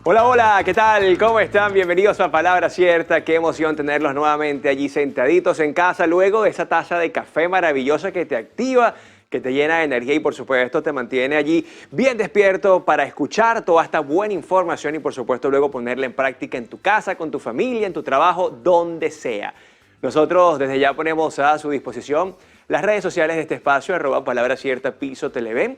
Hola, hola, ¿qué tal? ¿Cómo están? Bienvenidos a Palabra Cierta. Qué emoción tenerlos nuevamente allí sentaditos en casa luego de esa taza de café maravillosa que te activa, que te llena de energía y por supuesto te mantiene allí bien despierto para escuchar toda esta buena información y por supuesto luego ponerla en práctica en tu casa, con tu familia, en tu trabajo, donde sea. Nosotros desde ya ponemos a su disposición las redes sociales de este espacio, @Palabra Cierta, Piso Televen,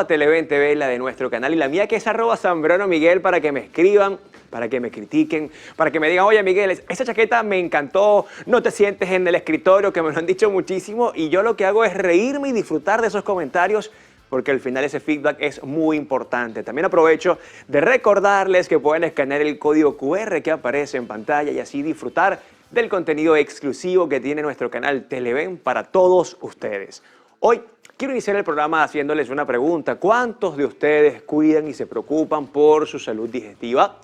@Televen TV, la de nuestro canal, y la mía que es @Zambrano Miguel, para que me escriban, para que me critiquen, para que me digan, oye Miguel, esa chaqueta me encantó, no te sientes en el escritorio, que me lo han dicho muchísimo, y yo lo que hago es reírme y disfrutar de esos comentarios, porque al final ese feedback es muy importante. También aprovecho de recordarles que pueden escanear el código QR que aparece en pantalla y así disfrutar del contenido exclusivo que tiene nuestro canal Televen para todos ustedes. Hoy quiero iniciar el programa haciéndoles una pregunta. ¿Cuántos de ustedes cuidan y se preocupan por su salud digestiva?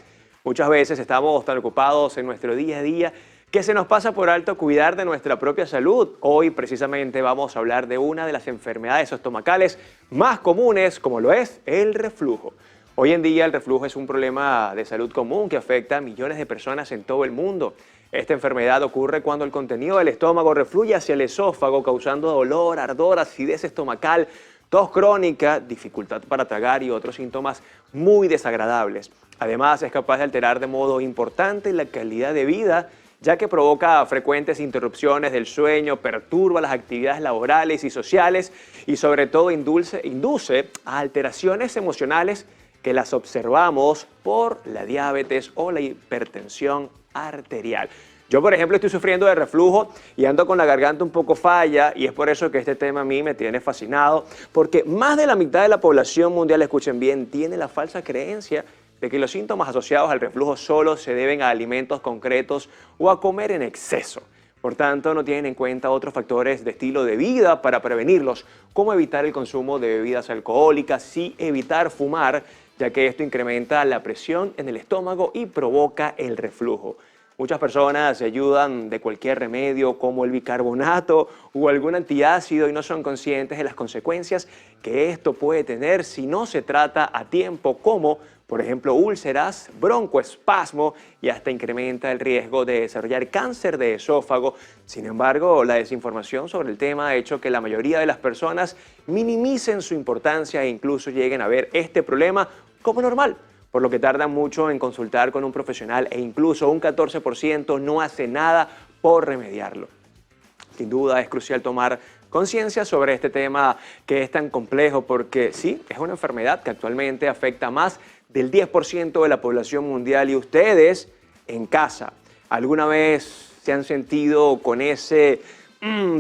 Muchas veces estamos tan ocupados en nuestro día a día que se nos pasa por alto cuidar de nuestra propia salud. Hoy precisamente vamos a hablar de una de las enfermedades estomacales más comunes, como lo es el reflujo. Hoy en día el reflujo es un problema de salud común que afecta a millones de personas en todo el mundo. Esta enfermedad ocurre cuando el contenido del estómago refluye hacia el esófago, causando dolor, ardor, acidez estomacal, tos crónica, dificultad para tragar y otros síntomas muy desagradables. Además, es capaz de alterar de modo importante la calidad de vida, ya que provoca frecuentes interrupciones del sueño, perturba las actividades laborales y sociales y sobre todo induce a alteraciones emocionales que las observamos por la diabetes o la hipertensión arterial. Yo, por ejemplo, estoy sufriendo de reflujo y ando con la garganta un poco falla y es por eso que este tema a mí me tiene fascinado, porque más de la mitad de la población mundial, escuchen bien, tiene la falsa creencia de que los síntomas asociados al reflujo solo se deben a alimentos concretos o a comer en exceso. Por tanto, no tienen en cuenta otros factores de estilo de vida para prevenirlos, como evitar el consumo de bebidas alcohólicas y evitar fumar, ya que esto incrementa la presión en el estómago y provoca el reflujo. Muchas personas se ayudan de cualquier remedio como el bicarbonato o algún antiácido y no son conscientes de las consecuencias que esto puede tener si no se trata a tiempo, como por ejemplo úlceras, broncoespasmo y hasta incrementa el riesgo de desarrollar cáncer de esófago. Sin embargo, la desinformación sobre el tema ha hecho que la mayoría de las personas minimicen su importancia e incluso lleguen a ver este problema como normal, por lo que tardan mucho en consultar con un profesional e incluso un 14% no hace nada por remediarlo. Sin duda es crucial tomar conciencia sobre este tema que es tan complejo porque sí, es una enfermedad que actualmente afecta a más del 10% de la población mundial y ustedes en casa, ¿alguna vez se han sentido con ese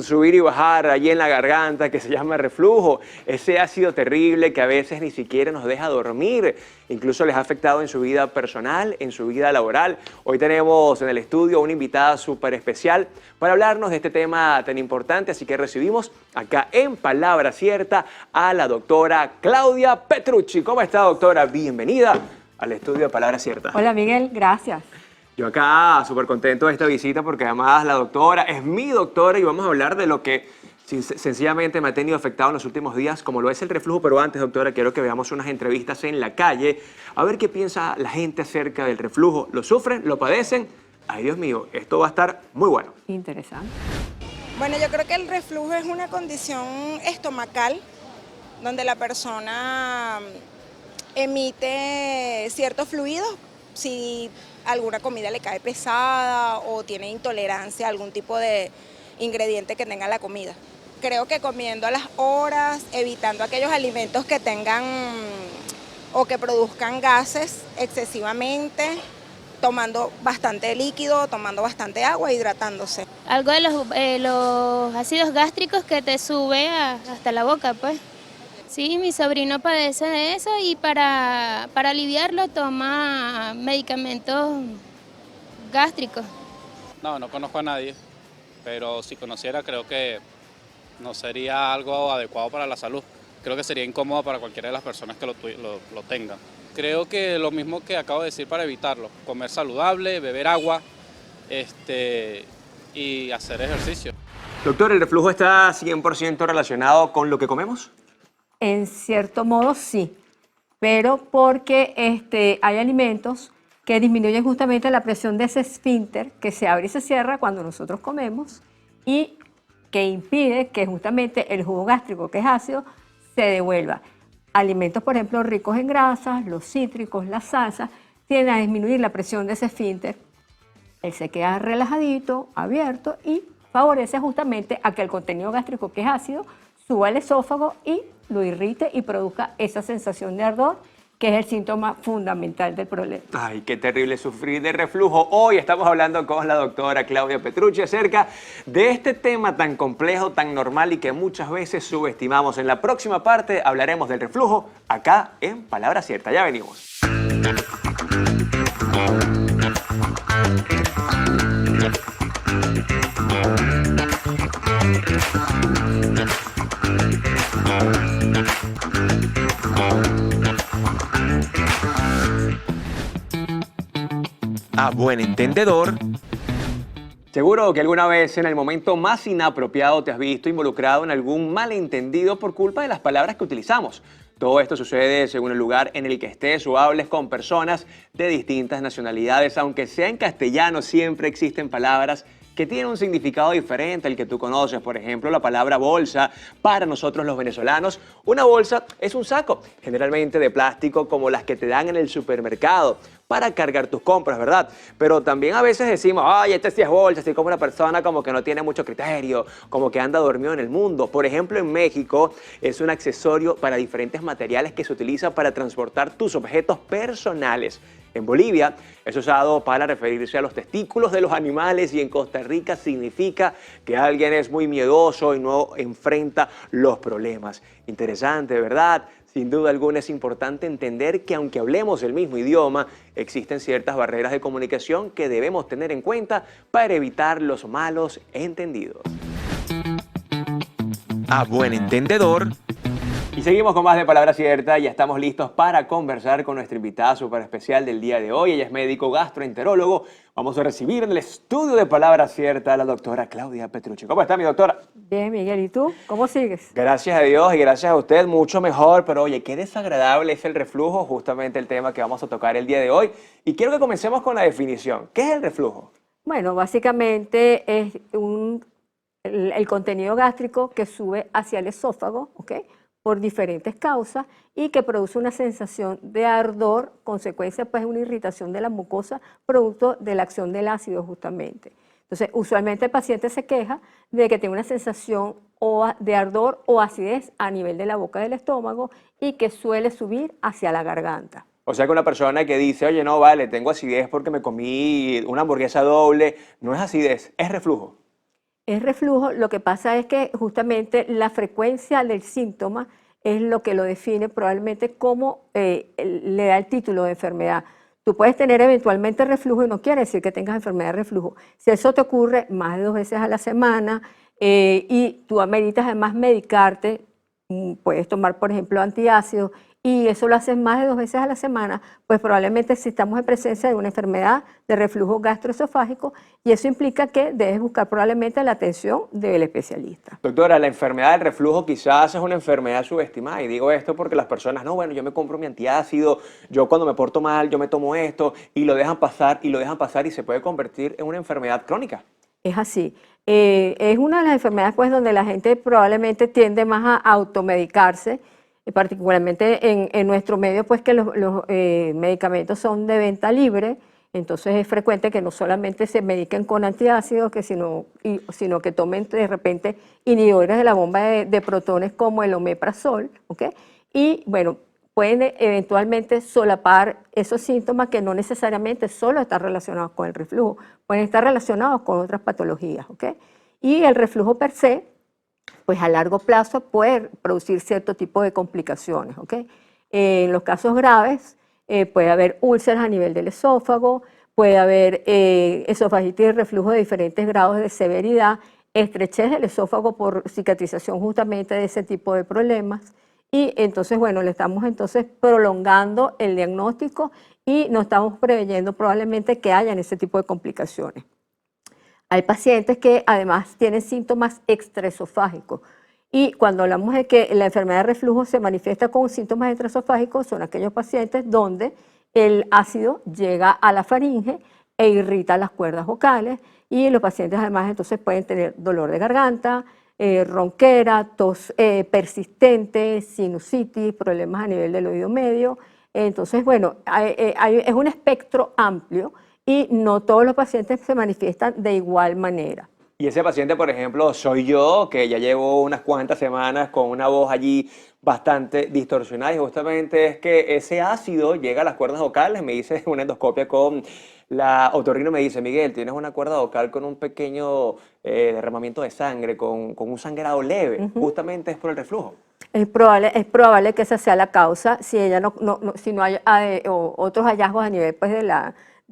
subir y bajar allí en la garganta que se llama reflujo? Ese ácido terrible que a veces ni siquiera nos deja dormir, incluso les ha afectado en su vida personal, en su vida laboral. Hoy tenemos en el estudio una invitada súper especial para hablarnos de este tema tan importante, así que recibimos acá en Palabra Cierta a la doctora Claudia Petrucci. ¿Cómo está, doctora? Bienvenida al estudio de Palabra Cierta. Hola Miguel, gracias. Yo acá súper contento de esta visita porque además la doctora es mi doctora y vamos a hablar de lo que sencillamente me ha tenido afectado en los últimos días, como lo es el reflujo. Pero antes, doctora, quiero que veamos unas entrevistas en la calle, a ver qué piensa la gente acerca del reflujo. ¿Lo sufren? ¿Lo padecen? Ay, Dios mío, esto va a estar muy bueno. Interesante. Bueno, yo creo que el reflujo es una condición estomacal donde la persona emite ciertos fluidos si alguna comida le cae pesada o tiene intolerancia a algún tipo de ingrediente que tenga la comida. Creo que comiendo a las horas, evitando aquellos alimentos que tengan o que produzcan gases excesivamente, tomando bastante líquido, tomando bastante agua, hidratándose. Algo de los ácidos gástricos que te sube hasta la boca, pues. Sí, mi sobrino padece de eso y para aliviarlo toma medicamentos gástricos. No conozco a nadie, pero si conociera creo que no sería algo adecuado para la salud. Creo que sería incómodo para cualquiera de las personas que lo tengan. Creo que lo mismo que acabo de decir para evitarlo, comer saludable, beber agua y hacer ejercicio. Doctor, ¿el reflujo está 100% relacionado con lo que comemos? En cierto modo sí, pero porque hay alimentos que disminuyen justamente la presión de ese esfínter que se abre y se cierra cuando nosotros comemos y que impide que justamente el jugo gástrico, que es ácido, se devuelva. Alimentos, por ejemplo, ricos en grasas, los cítricos, las salsas, tienden a disminuir la presión de ese esfínter. Él se queda relajadito, abierto y favorece justamente a que el contenido gástrico, que es ácido, suba al esófago y lo irrite y produzca esa sensación de ardor, que es el síntoma fundamental del problema. Ay, qué terrible sufrir de reflujo. Hoy estamos hablando con la doctora Claudia Petrucci acerca de este tema tan complejo, tan normal y que muchas veces subestimamos. En la próxima parte hablaremos del reflujo acá en Palabra Cierta. Ya venimos. A buen entendedor. Seguro que alguna vez en el momento más inapropiado te has visto involucrado en algún malentendido por culpa de las palabras que utilizamos. Todo esto sucede según el lugar en el que estés o hables con personas de distintas nacionalidades. Aunque sea en castellano, siempre existen palabras que tienen un significado diferente al que tú conoces. Por ejemplo, la palabra bolsa, para nosotros los venezolanos, una bolsa es un saco, generalmente de plástico como las que te dan en el supermercado, para cargar tus compras, ¿verdad? Pero también a veces decimos, ay, este sí es bolsa, así como una persona como que no tiene mucho criterio, como que anda dormido en el mundo. Por ejemplo, en México es un accesorio para diferentes materiales que se utiliza para transportar tus objetos personales. En Bolivia es usado para referirse a los testículos de los animales y en Costa Rica significa que alguien es muy miedoso y no enfrenta los problemas. Interesante, ¿verdad? Sin duda alguna es importante entender que aunque hablemos el mismo idioma, existen ciertas barreras de comunicación que debemos tener en cuenta para evitar los malos entendidos. A buen entendedor. Y seguimos con más de Palabra Cierta. Ya estamos listos para conversar con nuestra invitada súper especial del día de hoy. Ella es médico gastroenterólogo. Vamos a recibir en el estudio de Palabra Cierta a la doctora Claudia Petrucci. ¿Cómo está, mi doctora? Bien, Miguel, ¿y tú? ¿Cómo sigues? Gracias a Dios y gracias a usted, mucho mejor. Pero oye, qué desagradable es el reflujo, justamente el tema que vamos a tocar el día de hoy. Y quiero que comencemos con la definición. ¿Qué es el reflujo? Bueno, básicamente es el contenido gástrico que sube hacia el esófago, ¿ok?, por diferentes causas y que produce una sensación de ardor, consecuencia pues una irritación de la mucosa, producto de la acción del ácido justamente. Entonces, usualmente el paciente se queja de que tiene una sensación de ardor o acidez a nivel de la boca del estómago y que suele subir hacia la garganta. O sea que una persona que dice, oye, no, vale, tengo acidez porque me comí una hamburguesa doble, no es acidez, es reflujo. Es reflujo, lo que pasa es que justamente la frecuencia del síntoma es lo que lo define probablemente como le da el título de enfermedad. Tú puedes tener eventualmente reflujo y no quiere decir que tengas enfermedad de reflujo. Si eso te ocurre más de 2 veces a la semana y tú ameritas además medicarte, puedes tomar por ejemplo antiácidos y eso lo haces más de 2 veces a la semana, pues probablemente si estamos en presencia de una enfermedad de reflujo gastroesofágico y eso implica que debes buscar probablemente la atención del especialista. Doctora, la enfermedad del reflujo quizás es una enfermedad subestimada y digo esto porque las personas, no, bueno, yo me compro mi antiácido, yo cuando me porto mal, yo me tomo esto y lo dejan pasar y se puede convertir en una enfermedad crónica. Es así. Es una de las enfermedades pues, donde la gente probablemente tiende más a automedicarse, particularmente en nuestro medio, pues que los medicamentos son de venta libre, entonces es frecuente que no solamente se mediquen con antiácidos, sino que tomen de repente inhibidores de la bomba de protones como el omeprazol, ¿ok? Y bueno, pueden eventualmente solapar esos síntomas que no necesariamente solo están relacionados con el reflujo, pueden estar relacionados con otras patologías, ¿ok? Y el reflujo per se, pues a largo plazo puede producir cierto tipo de complicaciones, ¿ok? En los casos graves puede haber úlceras a nivel del esófago, puede haber esofagitis y reflujo de diferentes grados de severidad, estrechez del esófago por cicatrización justamente de ese tipo de problemas y entonces, bueno, le estamos entonces prolongando el diagnóstico y no estamos preveyendo probablemente que hayan ese tipo de complicaciones. Hay pacientes que además tienen síntomas extraesofágicos. Y cuando hablamos de que la enfermedad de reflujo se manifiesta con síntomas extraesofágicos, son aquellos pacientes donde el ácido llega a la faringe e irrita las cuerdas vocales, y los pacientes además entonces pueden tener dolor de garganta, ronquera, tos persistente, sinusitis, problemas a nivel del oído medio. Entonces, bueno, es un espectro amplio y no todos los pacientes se manifiestan de igual manera. Y ese paciente, por ejemplo, soy yo, que ya llevo unas cuantas semanas con una voz allí bastante distorsionada, y justamente es que ese ácido llega a las cuerdas vocales. Me hice una endoscopia con la otorrino, me dice: Miguel, tienes una cuerda vocal con un pequeño derramamiento de sangre, con un sangrado leve. Justamente es por el reflujo. Es probable que esa sea la causa, si no hay otros hallazgos a nivel pues, de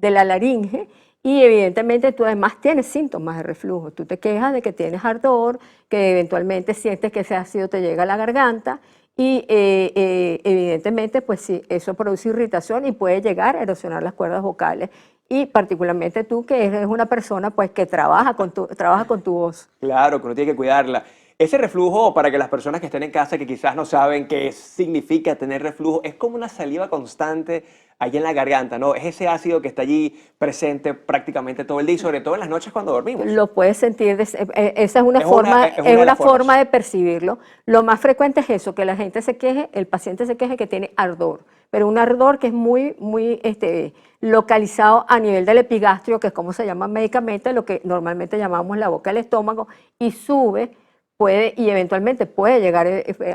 la laringe. Y evidentemente tú además tienes síntomas de reflujo. Tú te quejas de que tienes ardor, que eventualmente sientes que ese ácido te llega a la garganta, y evidentemente pues sí, eso produce irritación y puede llegar a erosionar las cuerdas vocales. Y particularmente tú, que eres una persona pues que trabaja con tu voz. Claro, que uno tiene que cuidarla. Ese reflujo, para que las personas que estén en casa que quizás no saben qué significa tener reflujo, es como una saliva constante allí en la garganta, ¿no? Es ese ácido que está allí presente prácticamente todo el día, y sobre todo en las noches cuando dormimos. Lo puedes sentir, esa es una forma de percibirlo. Lo más frecuente es eso, que la gente se queje, el paciente se queje que tiene ardor, pero un ardor que es muy localizado a nivel del epigastrio, que es como se llama médicamente, lo que normalmente llamamos la boca del estómago, y sube, y eventualmente puede llegar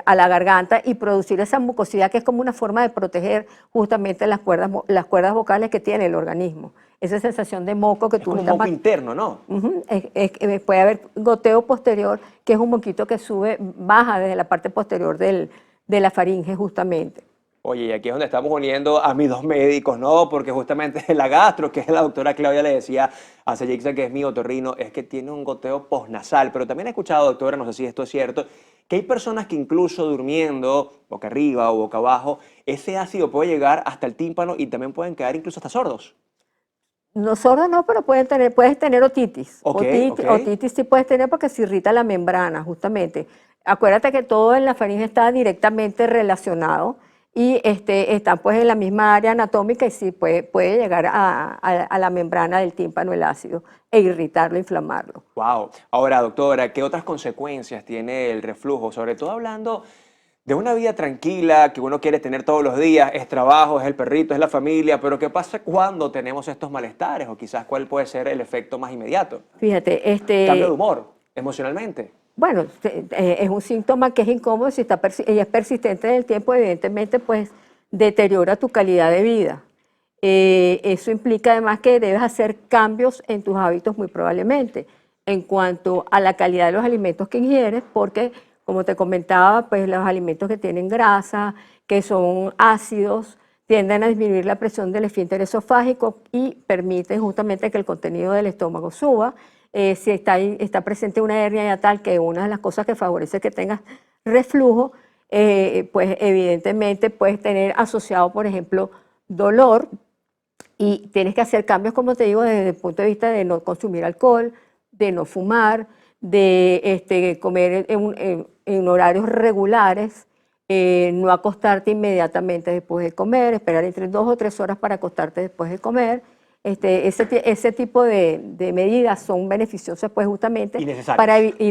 a la garganta y producir esa mucosidad, que es como una forma de proteger justamente las cuerdas vocales que tiene el organismo. Esa sensación de moco que es tú como un moco interno, ¿no? Puede haber goteo posterior, que es un moquito que baja desde la parte posterior de la faringe justamente. Oye, y aquí es donde estamos uniendo a mis dos médicos, ¿no? Porque justamente la gastro, que es la doctora Claudia, le decía a Ceyixa, que es mi otorrino, es que tiene un goteo postnasal. Pero también he escuchado, doctora, no sé si esto es cierto, que hay personas que incluso durmiendo, boca arriba o boca abajo, ese ácido puede llegar hasta el tímpano y también pueden quedar incluso hasta sordos. No, sordos no, pero puedes tener otitis. Okay. Otitis sí puedes tener porque se irrita la membrana, justamente. Acuérdate que todo en la faringe está directamente relacionado, y está pues en la misma área anatómica, y sí puede llegar a la membrana del tímpano el ácido e irritarlo, inflamarlo. Wow. Ahora, doctora, ¿qué otras consecuencias tiene el reflujo? Sobre todo hablando de una vida tranquila que uno quiere tener todos los días, es trabajo, es el perrito, es la familia, pero ¿qué pasa cuando tenemos estos malestares? O quizás cuál puede ser el efecto más inmediato. Fíjate, Cambio de humor, emocionalmente. Bueno, es un síntoma que es incómodo, si es persistente en el tiempo, evidentemente pues deteriora tu calidad de vida. Eso implica además que debes hacer cambios en tus hábitos muy probablemente en cuanto a la calidad de los alimentos que ingieres, porque como te comentaba, pues los alimentos que tienen grasa, que son ácidos, tienden a disminuir la presión del esfínter esofágico y permiten justamente que el contenido del estómago suba. Si está presente una hernia hiatal, que es una de las cosas que favorece que tengas reflujo, pues evidentemente puedes tener asociado, por ejemplo, dolor, y tienes que hacer cambios, como te digo, desde el punto de vista de no consumir alcohol, de no fumar, de comer en horarios regulares, no acostarte inmediatamente después de comer, esperar entre 2 o 3 horas para acostarte después de comer. Ese tipo de medidas son beneficiosas pues justamente y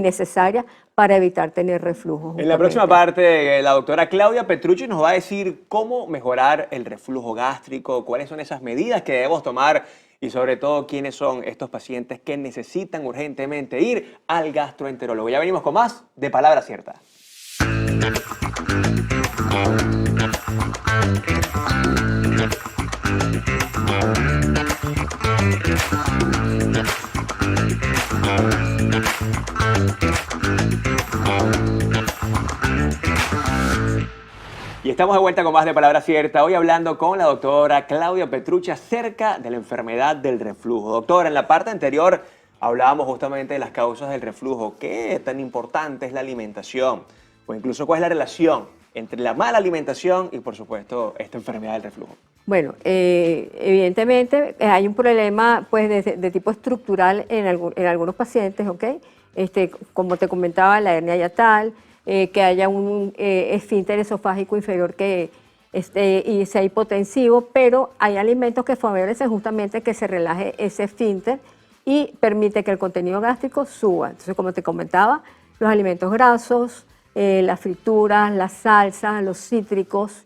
necesarias para evitar tener reflujo. Justamente. En la próxima parte, la doctora Claudia Petrucci nos va a decir cómo mejorar el reflujo gástrico, cuáles son esas medidas que debemos tomar y sobre todo quiénes son estos pacientes que necesitan urgentemente ir al gastroenterólogo. Ya venimos con más de Palabra Cierta. Y estamos de vuelta con más de Palabra Cierta, hoy hablando con la doctora Claudia Petrucci acerca de la enfermedad del reflujo. Doctora, en la parte anterior hablábamos justamente de las causas del reflujo. ¿Qué tan importante es la alimentación? O incluso cuál es la relación entre la mala alimentación y, por supuesto, esta enfermedad del reflujo? Bueno, evidentemente hay un problema pues, de tipo estructural en algunos pacientes, ¿ok? Como te comentaba, la hernia hiatal, que haya un esfínter esofágico inferior y sea hipotensivo, pero hay alimentos que favorecen justamente que se relaje ese esfínter y permite que el contenido gástrico suba. Entonces, como te comentaba, los alimentos grasos, las frituras, las salsas, los cítricos,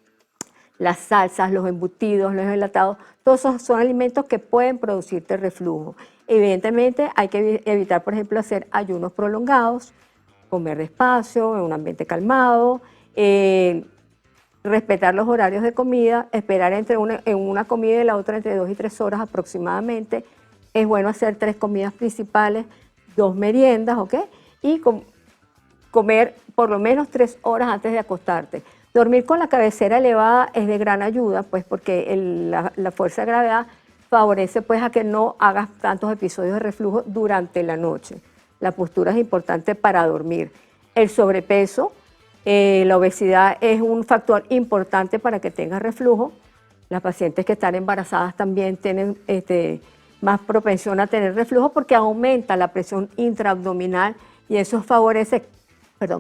las salsas, los embutidos, los enlatados, todos esos son alimentos que pueden producirte reflujo. Evidentemente hay que evitar, por ejemplo, hacer ayunos prolongados, comer despacio, en un ambiente calmado, respetar los horarios de comida, esperar en una comida y la otra entre 2 y 3 horas aproximadamente. Es bueno hacer 3 comidas principales, 2 meriendas, ¿ok? Y comer por lo menos 3 horas antes de acostarte. Dormir con la cabecera elevada es de gran ayuda, pues porque la fuerza de gravedad favorece pues a que no hagas tantos episodios de reflujo durante la noche. La postura es importante para dormir. El sobrepeso, la obesidad es un factor importante para que tengas reflujo. Las pacientes que están embarazadas también tienen más propensión a tener reflujo porque aumenta la presión intraabdominal y eso favorece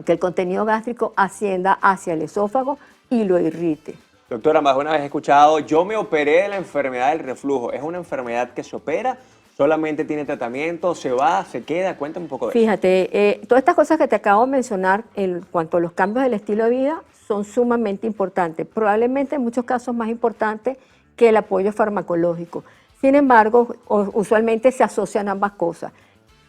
que el contenido gástrico ascienda hacia el esófago y lo irrite. Doctora, más de una vez he escuchado, yo me operé de la enfermedad del reflujo. ¿Es una enfermedad que se opera? ¿Solamente tiene tratamiento? ¿Se va? ¿Se queda? Cuéntame un poco de eso. Fíjate, todas estas cosas que te acabo de mencionar en cuanto a los cambios del estilo de vida son sumamente importantes, probablemente en muchos casos más importantes que el apoyo farmacológico. Sin embargo, usualmente se asocian ambas cosas.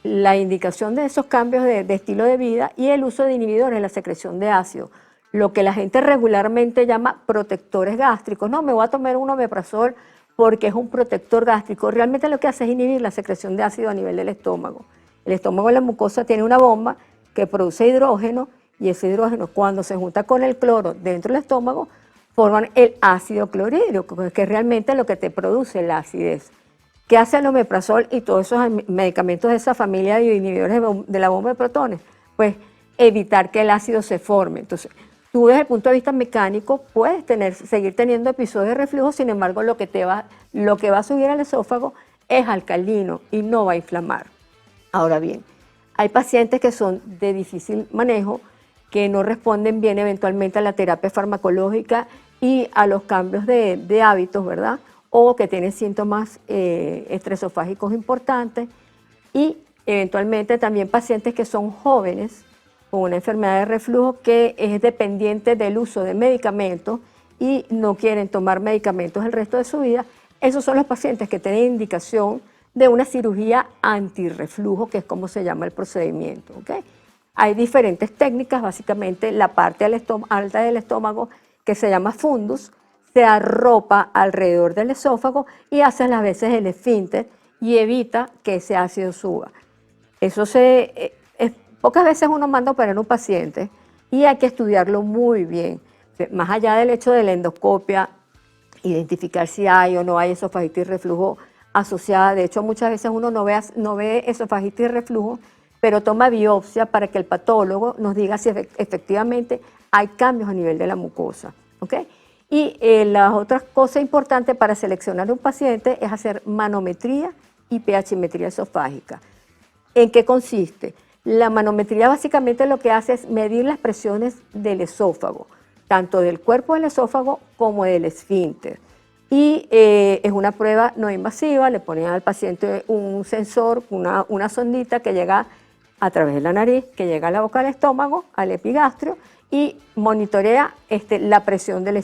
La indicación de esos cambios de estilo de vida y el uso de inhibidores en la secreción de ácido, lo que la gente regularmente llama protectores gástricos. No, me voy a tomar un omeprazol porque es un protector gástrico. Realmente lo que hace es inhibir la secreción de ácido a nivel del estómago. El estómago, la mucosa, tiene una bomba que produce hidrógeno y ese hidrógeno, cuando se junta con el cloro dentro del estómago, forman el ácido clorhídrico, que es realmente lo que te produce la acidez. ¿Qué hace el omeprazol y todos esos medicamentos de esa familia de inhibidores de la bomba de protones? Pues evitar que el ácido se forme. Entonces, tú desde el punto de vista mecánico puedes seguir teniendo episodios de reflujo, sin embargo, lo que va a subir al esófago es alcalino y no va a inflamar. Ahora bien, hay pacientes que son de difícil manejo, que no responden bien eventualmente a la terapia farmacológica y a los cambios de hábitos, ¿verdad? O que tienen síntomas estresofágicos importantes y eventualmente también pacientes que son jóvenes con una enfermedad de reflujo que es dependiente del uso de medicamentos y no quieren tomar medicamentos el resto de su vida. Esos son los pacientes que tienen indicación de una cirugía antirreflujo, que es como se llama el procedimiento, ¿ok? Hay diferentes técnicas, básicamente la parte alta del estómago que se llama fundus, se arropa alrededor del esófago y hace a las veces el esfínter y evita que ese ácido suba. Eso pocas veces uno manda a operar a un paciente y hay que estudiarlo muy bien. Más allá del hecho de la endoscopia, identificar si hay o no hay esofagitis y reflujo asociada. De hecho, muchas veces uno no ve esofagitis y reflujo, pero toma biopsia para que el patólogo nos diga si efectivamente hay cambios a nivel de la mucosa, ¿ok? Y la otra cosa importante para seleccionar un paciente es hacer manometría y pHmetría esofágica. ¿En qué consiste? La manometría básicamente lo que hace es medir las presiones del esófago, tanto del cuerpo del esófago como del esfínter. Y es una prueba no invasiva, le ponen al paciente un sensor, una sondita que llega a través de la nariz, que llega a la boca del estómago, al epigastrio, y monitorea la presión del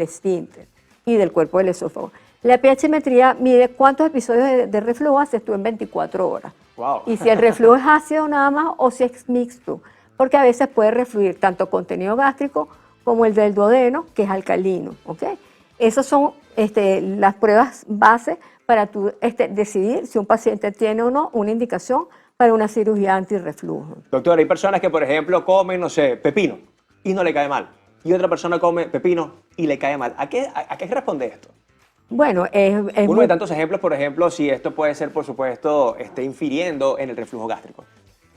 esfínter y del cuerpo del esófago. La pHmetría mide cuántos episodios de reflujo haces tú en 24 horas. Wow. Y si el reflujo es ácido nada más o si es mixto, porque a veces puede refluir tanto contenido gástrico como el del duodeno, que es alcalino, ¿ok? Esas son las pruebas base para tú decidir si un paciente tiene o no una indicación para una cirugía antirreflujo. Doctora, hay personas que, por ejemplo, comen, no sé, pepino y no le cae mal. Y otra persona come pepino y le cae mal. ¿A qué responde esto? Bueno, Uno de tantos ejemplos, por ejemplo, si esto puede ser, por supuesto, infiriendo en el reflujo gástrico.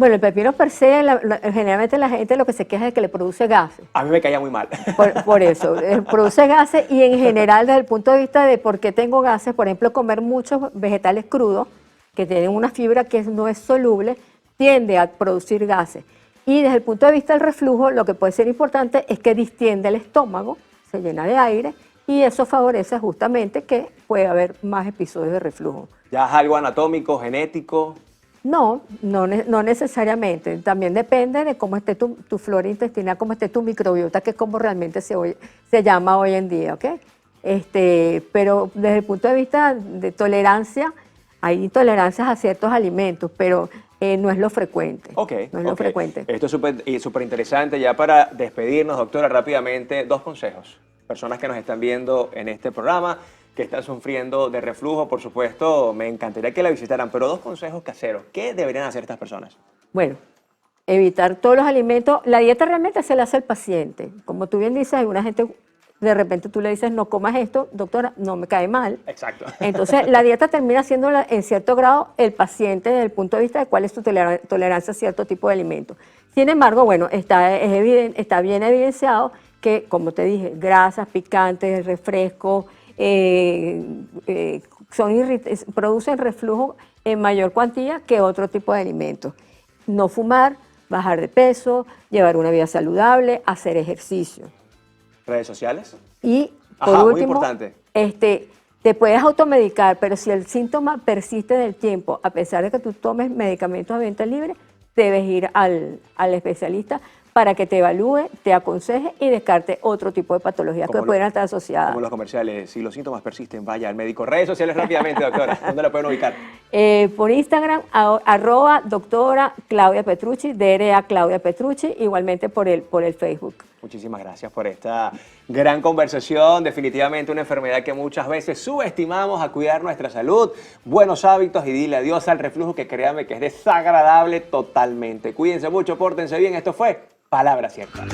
Bueno, el pepino per se, generalmente la gente lo que se queja es que le produce gases. A mí me caía muy mal. Por eso, produce gases y en general desde el punto de vista de por qué tengo gases, por ejemplo, comer muchos vegetales crudos que tienen una fibra que no es soluble, tiende a producir gases. Y desde el punto de vista del reflujo, lo que puede ser importante es que distiende el estómago, se llena de aire y eso favorece justamente que pueda haber más episodios de reflujo. ¿Ya es algo anatómico, genético? No necesariamente. También depende de cómo esté tu flora intestinal, cómo esté tu microbiota, que es como realmente se llama hoy en día, ¿ok? Pero desde el punto de vista de tolerancia, hay intolerancias a ciertos alimentos, pero no es lo frecuente. Ok. No es lo frecuente. Esto es súper interesante. Ya para despedirnos, doctora, rápidamente, 2 consejos. Personas que nos están viendo en este programa, que están sufriendo de reflujo, por supuesto, me encantaría que la visitaran, pero 2 consejos caseros. ¿Qué deberían hacer estas personas? Bueno, evitar todos los alimentos. La dieta realmente se la hace el paciente. Como tú bien dices, hay una gente, de repente tú le dices, no comas esto, doctora, no me cae mal. Exacto. Entonces, la dieta termina siendo en cierto grado el paciente desde el punto de vista de cuál es tu tolerancia a cierto tipo de alimentos. Sin embargo, bueno, está bien evidenciado que, como te dije, grasas, picantes, refrescos, producen reflujo en mayor cuantía que otro tipo de alimentos. No fumar, bajar de peso, llevar una vida saludable, hacer ejercicio. ¿Redes sociales? Y por Ajá, muy último, importante. te puedes automedicar, pero si el síntoma persiste en el tiempo, a pesar de que tú tomes medicamentos a venta libre, debes ir al especialista para que te evalúe, te aconseje y descarte otro tipo de patologías que pudieran estar asociadas. Como los comerciales, si los síntomas persisten, vaya al médico. Redes sociales rápidamente, doctora, ¿dónde la pueden ubicar? Por Instagram, @doctora Claudia Petrucci, DRA Claudia Petrucci, igualmente por el Facebook. Muchísimas gracias por esta gran conversación. Definitivamente una enfermedad que muchas veces subestimamos, a cuidar nuestra salud, buenos hábitos y dile adiós al reflujo, que créanme que es desagradable totalmente. Cuídense mucho, pórtense bien. Esto fue Palabra Cierta.